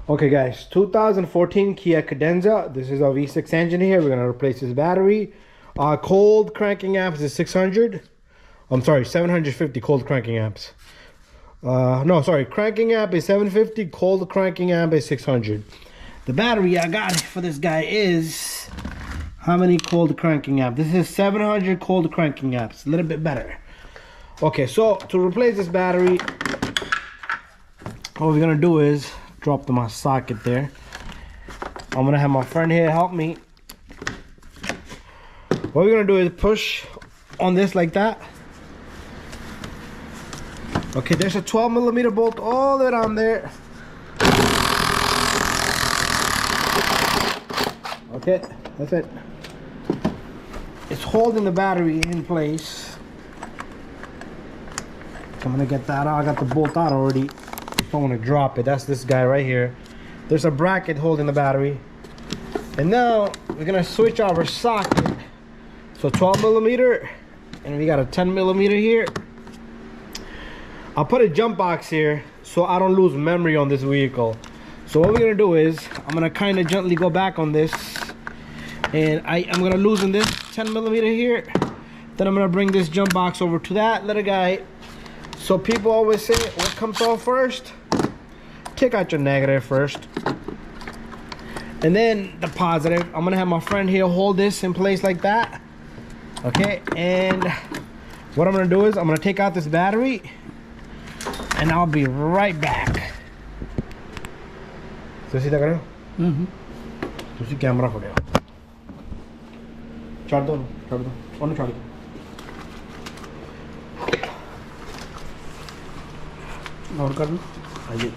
Okay guys, 2014 Kia Cadenza. This is our V6 engine here. We're gonna replace this battery. Cold cranking amps is 600. I'm sorry, 750 cold cranking amps. No, sorry, cranking amp is 750, cold cranking amp is 600. The battery I got for this guy is, how many cold cranking amps? This is 700 cold cranking amps, a little bit better. Okay, so to replace this battery, what we're gonna do is drop my socket there. I'm gonna have my friend here help me. What we're gonna do is push on this like that. Okay, there's a 12mm bolt all the way down there. Okay, that's it. It's holding the battery in place. So I'm gonna get that out. I got the bolt out already. Don't want to drop it. That's this guy right here. There's a bracket holding the battery. And now we're gonna switch our socket. So 12mm, and we got a 10mm here. I'll put a jump box here so I don't lose memory on this vehicle. So what we're gonna do is I'm gonna kind of gently go back on this, and I'm gonna loosen this 10mm here. Then I'm gonna bring this jump box over to that little guy. So people always say, what comes off first? Take out your negative first, and then the positive. I'm gonna have my friend here hold this in place like that. Okay, and what I'm gonna do is I'm gonna take out this battery, and I'll be right back. So see that? So see camera for you. Char do, on char do. और कर लो आइए.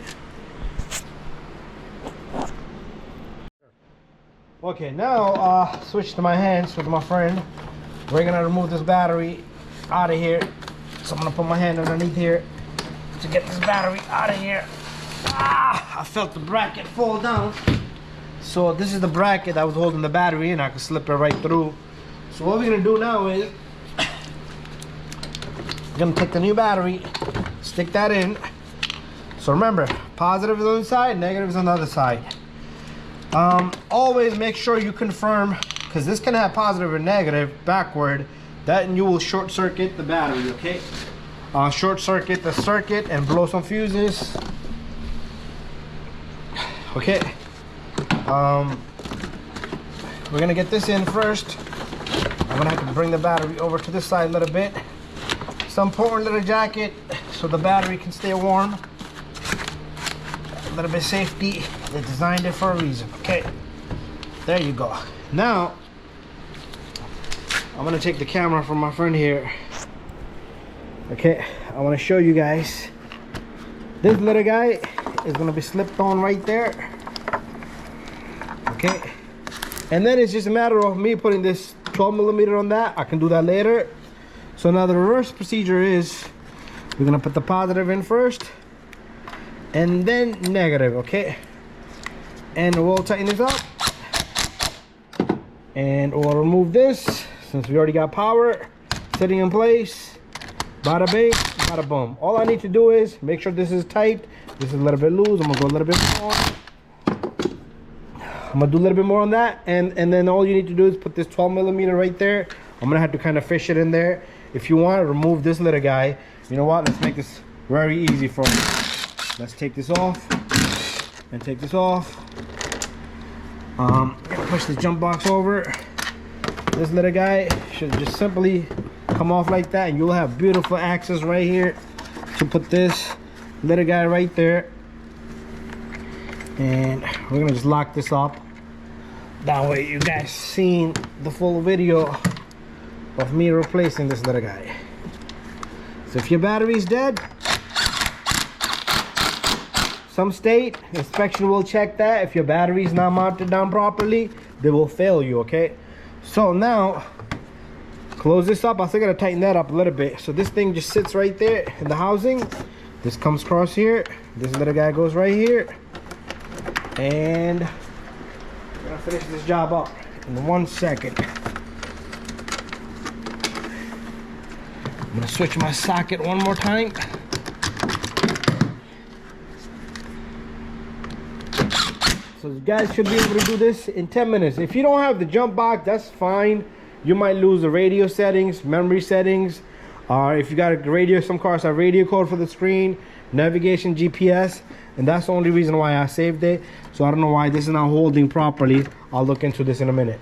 Okay, now switch to my hands with my friend. We're gonna remove this battery out of here. So I'm gonna put my hand underneath here to get this battery out of here. I felt the bracket fall down. So this is the bracket that was holding the battery in. I could slip it right through. So what we're gonna do now is we're gonna take the new battery, stick that in. So remember, positive is on the side, negative is on the other side. Always make sure you confirm, because this can have positive or negative backward, that you will short circuit the battery, okay? Short circuit the circuit and blow some fuses. Okay. We're gonna get this in first. I'm gonna have to bring the battery over to this side a little bit. Some important little jacket so the battery can stay warm. A little bit of safety. They designed it for a reason. Okay, there you go. Now I'm gonna take the camera from my friend here. Okay, I want to show you guys. This little guy is gonna be slipped on right there. Okay, and then it's just a matter of me putting this 12mm on that. I can do that later. So now the reverse procedure is we're gonna put the positive in first, and then negative, okay? And we'll tighten this up, and we'll remove this since we already got power sitting in place. Bada bing, bada boom. All I need to do is make sure this is tight. This is a little bit loose. I'm gonna go a little bit more. I'm gonna do a little bit more on that, and then all you need to do is put this 12mm right there. I'm gonna have to kind of fish it in there. If you want to remove this little guy, you know what? Let's make this very easy for me. Let's take this off and take this off. Push this jump box over. This little guy should just simply come off like that, and you'll have beautiful access right here to put this little guy right there. And we're gonna just lock this up. That way you guys seen the full video of me replacing this little guy. So if your battery is dead, some state inspection will check that. If your battery is not mounted down properly, they will fail you, okay? So now close this up. I still gotta tighten that up a little bit. So this thing just sits right there in the housing. This comes across here. This little guy goes right here, and we're gonna finish this job up in 1 second. I'm gonna switch my socket one more time. So you guys should be able to do this in 10 minutes. If you don't have the jump box, that's fine. You might lose the radio settings, memory settings, or if you got a radio, some cars have radio code for the screen, navigation, GPS, and that's the only reason why I saved it. So I don't know why this is not holding properly. I'll look into this in a minute.